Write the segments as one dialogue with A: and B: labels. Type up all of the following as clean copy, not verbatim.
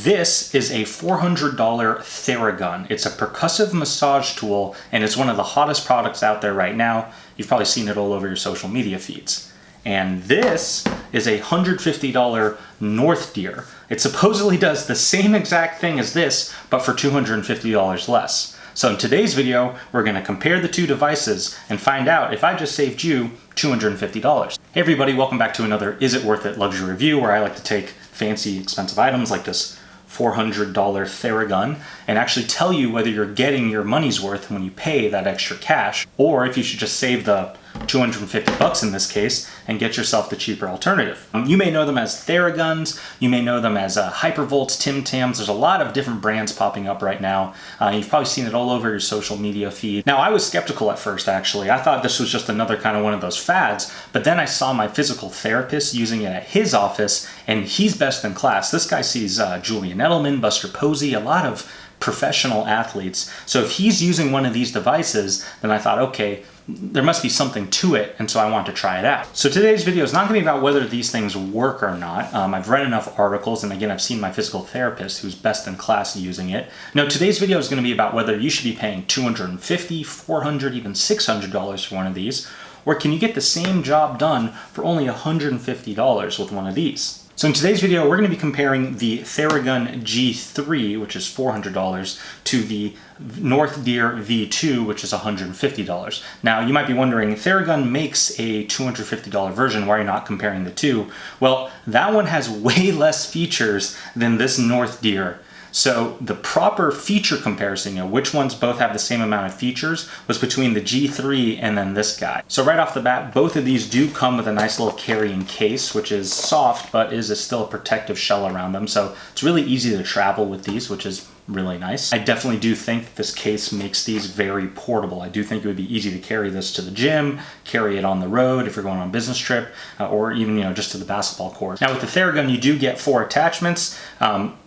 A: This is a $400 Theragun. It's a percussive massage tool, and it's one of the hottest products out there right now. You've probably seen it all over your social media feeds. And this is a $150 Northdeer. It supposedly does the same exact thing as this, but for $250 less. So in today's video, we're going to compare the two devices and find out if I just saved you $250. Hey everybody, welcome back to another Is It Worth It luxury review, where I like to take fancy, expensive items like this $400 Theragun and actually tell you whether you're getting your money's worth when you pay that extra cash, or if you should just save the $250 in this case and get yourself the cheaper alternative. You may know them as Theraguns, you may know them as Hypervolts, Tim Tams. There's a lot of different brands popping up right now. You've probably seen it all over your social media feed. Now, I was skeptical at first, actually. I thought this was just another kind of one of those fads, but then I saw my physical therapist using it at his office, and he's best in class. This guy sees Julian Edelman, Buster Posey, a lot of professional athletes. So if he's using one of these devices, then I thought, okay, there must be something to it, and so I want to try it out. So today's video is not going to be about whether these things work or not. I've read enough articles, and again, I've seen my physical therapist who's best in class using it. No, today's video is going to be about whether you should be paying $250, $400, even $600 for one of these, or can you get the same job done for only $150 with one of these? So in today's video, we're going to be comparing the Theragun G3, which is $400, to the Northdeer V2, which is $150. Now, you might be wondering, Theragun makes a $250 version. Why are you not comparing the two? Well, that one has way less features than this Northdeer. So the proper feature comparison, which ones both have the same amount of features, was between the G3 and then this guy. So right off the bat, both of these do come with a nice little carrying case, which is soft, but is still a protective shell around them. So it's really easy to travel with these, which is really nice. I definitely do think this case makes these very portable. I do think it would be easy to carry this to the gym, carry it on the road if you're going on a business trip, or even, just to the basketball court. Now with the Theragun, you do get 4 attachments.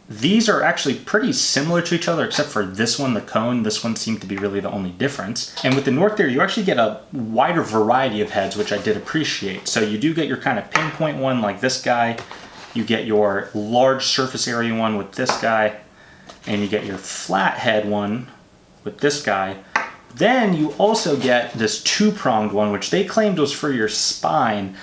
A: These are actually pretty similar to each other, except for this one, the cone. This one seemed to be really the only difference. And with the Northdeer, you actually get a wider variety of heads, which I did appreciate. So you do get your kind of pinpoint one like this guy. You get your large surface area one with this guy. And you get your flat head one with this guy. Then you also get this 2-pronged one, which they claimed was for your spine,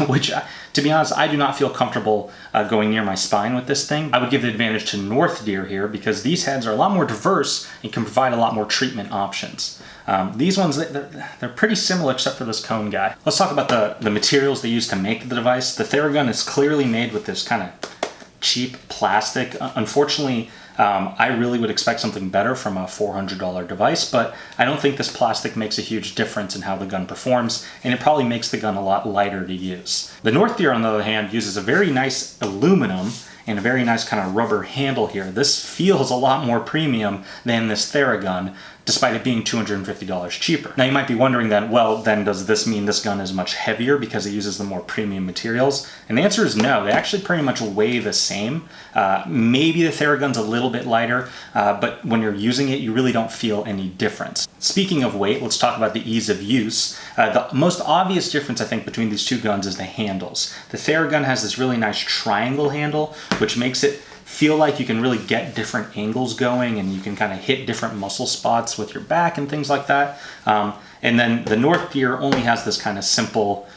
A: which, to be honest, I do not feel comfortable going near my spine with this thing. I would give the advantage to Northdeer here because these heads are a lot more diverse and can provide a lot more treatment options. These ones, they're pretty similar except for this cone guy. Let's talk about the materials they use to make the device. The Theragun is clearly made with this kind of cheap plastic. Unfortunately, I really would expect something better from a $400 device, but I don't think this plastic makes a huge difference in how the gun performs, and it probably makes the gun a lot lighter to use. The Northdeer, on the other hand, uses a very nice aluminum and a very nice kind of rubber handle here. This feels a lot more premium than this Theragun, despite it being $250 cheaper. Now you might be wondering then, well, then does this mean this gun is much heavier because it uses the more premium materials? And the answer is no. They actually pretty much weigh the same. Maybe the Theragun's a little bit lighter, but when you're using it, you really don't feel any difference. Speaking of weight, let's talk about the ease of use. The most obvious difference, I think, between these two guns is the handles. The Theragun has this really nice triangle handle, which makes it feel like you can really get different angles going, and you can kind of hit different muscle spots with your back and things like that. And then the Northdeer only has this kind of simple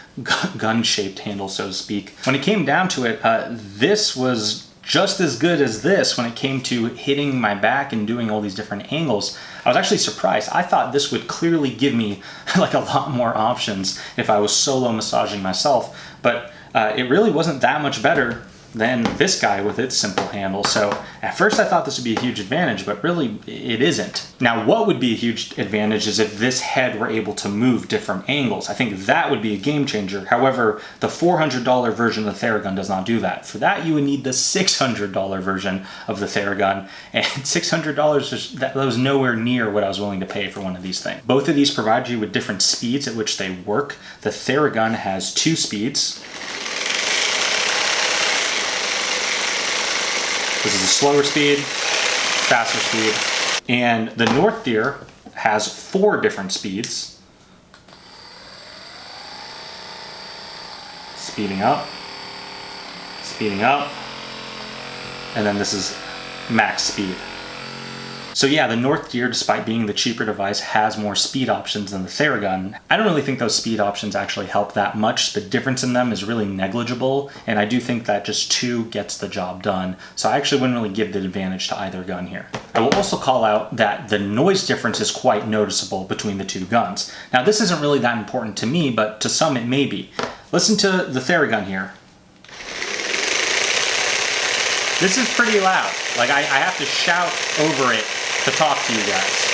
A: gun-shaped handle, so to speak. When it came down to it, this was just as good as this when it came to hitting my back and doing all these different angles. I was actually surprised. I thought this would clearly give me like a lot more options if I was solo massaging myself, but it really wasn't that much better than this guy with its simple handle. So at first I thought this would be a huge advantage, but really it isn't. Now, what would be a huge advantage is if this head were able to move different angles. I think that would be a game changer. However, the $400 version of the Theragun does not do that. For that, you would need the $600 version of the Theragun, and $600, that was nowhere near what I was willing to pay for one of these things. Both of these provide you with different speeds at which they work. The Theragun has 2 speeds. This is a slower speed, faster speed, and the Northdeer has 4 different speeds. Speeding up, and then this is max speed. So yeah, the Northdeer, despite being the cheaper device, has more speed options than the Theragun. I don't really think those speed options actually help that much. The difference in them is really negligible, and I do think that just 2 gets the job done. So I actually wouldn't really give the advantage to either gun here. I will also call out that the noise difference is quite noticeable between the 2 guns. Now this isn't really that important to me, but to some it may be. Listen to the Theragun here. This is pretty loud. Like I have to shout over it to talk to you guys.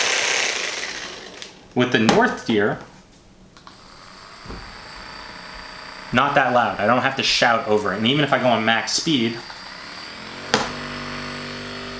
A: With the Northdeer, not that loud. I don't have to shout over it. And even if I go on max speed,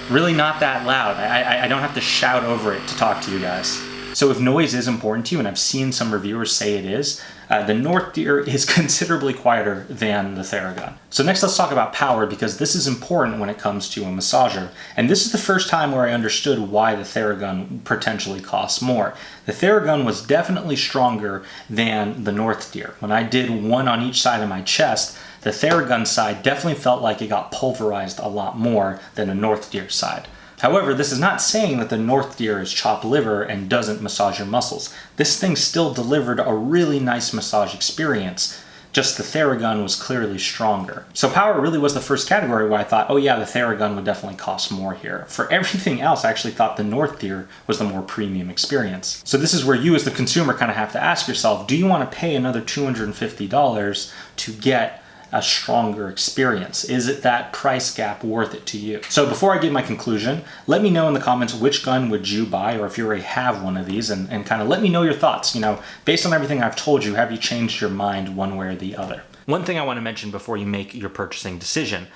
A: really not that loud. I don't have to shout over it to talk to you guys. So if noise is important to you, and I've seen some reviewers say it is, the Northdeer is considerably quieter than the Theragun. So next let's talk about power, because this is important when it comes to a massager. And this is the first time where I understood why the Theragun potentially costs more. The Theragun was definitely stronger than the Northdeer. When I did one on each side of my chest, the Theragun side definitely felt like it got pulverized a lot more than the Northdeer side. However, this is not saying that the Northdeer is chopped liver and doesn't massage your muscles. This thing still delivered a really nice massage experience, just the Theragun was clearly stronger. So power really was the first category where I thought, oh yeah, the Theragun would definitely cost more here. For everything else, I actually thought the Northdeer was the more premium experience. So this is where you as the consumer kind of have to ask yourself, do you want to pay another $250 to get a stronger experience? Is it that price gap worth it to you? So before I give my conclusion, let me know in the comments which gun would you buy, or if you already have one of these, and kind of let me know your thoughts. You know, based on everything I've told you, have you changed your mind one way or the other? One thing I want to mention before you make your purchasing decision,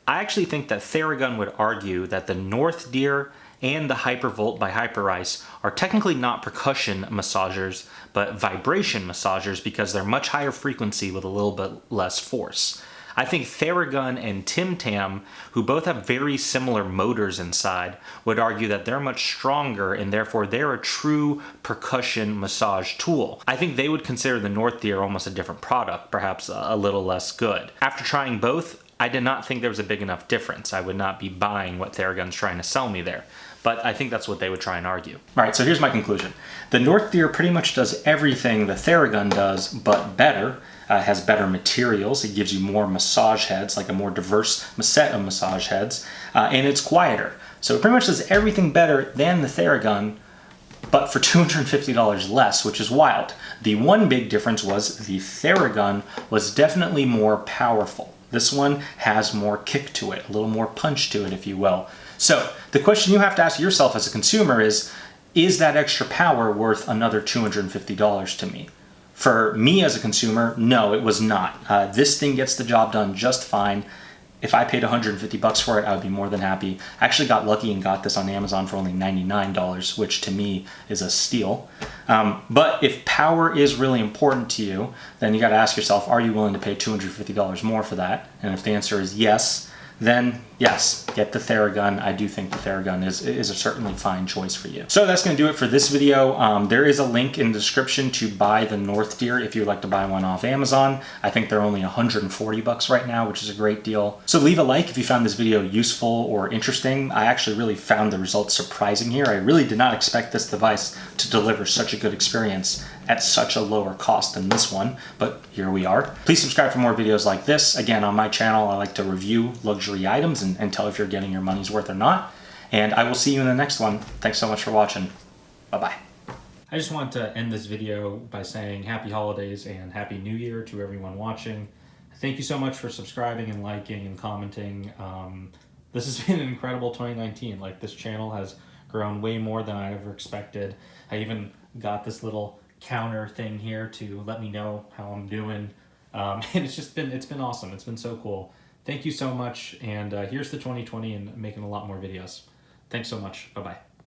A: I actually think that Theragun would argue that the Northdeer and the Hypervolt by Hyperice are technically not percussion massagers, but vibration massagers, because they're much higher frequency with a little bit less force. I think Theragun and Tim Tam, who both have very similar motors inside, would argue that they're much stronger and therefore they're a true percussion massage tool. I think they would consider the Northdeer almost a different product, perhaps a little less good. After trying both, I did not think there was a big enough difference. I would not be buying what Theragun's trying to sell me there. But I think that's what they would try and argue. All right, so here's my conclusion. The Northdeer pretty much does everything the Theragun does, but better. Has better materials. It gives you more massage heads, like a more diverse set of massage heads, and it's quieter. So it pretty much does everything better than the Theragun, but for $250 less, which is wild. The one big difference was the Theragun was definitely more powerful. This one has more kick to it, a little more punch to it, if you will. So the question you have to ask yourself as a consumer is that extra power worth another $250 to me? For me as a consumer, no, it was not. This thing gets the job done just fine. If I paid $150 for it, I would be more than happy. I actually got lucky and got this on Amazon for only $99, which to me is a steal. But if power is really important to you, then you got to ask yourself, are you willing to pay $250 more for that? And if the answer is yes, then yes, get the Theragun. I do think the Theragun is a certainly fine choice for you. So that's going to do it for this video. There is a link in the description to buy the Northdeer if you'd like to buy one off Amazon. I think they're only $140 right now, which is a great deal. So leave a like if you found this video useful or interesting. I actually really found the results surprising here. I really did not expect this device to deliver such a good experience at such a lower cost than this one, but here we are. Please subscribe for more videos like this. Again, on my channel, I like to review luxury items and tell if you're getting your money's worth or not. And I will see you in the next one. Thanks so much for watching. Bye-bye. I just want to end this video by saying happy holidays and happy new year to everyone watching. Thank you so much for subscribing and liking and commenting. This has been an incredible 2019. Like, this channel has grown way more than I ever expected. I even got this little counter thing here to let me know how I'm doing. And it's been awesome. It's been so cool. Thank you so much. And here's the 2020 and making a lot more videos. Thanks so much. Bye-bye.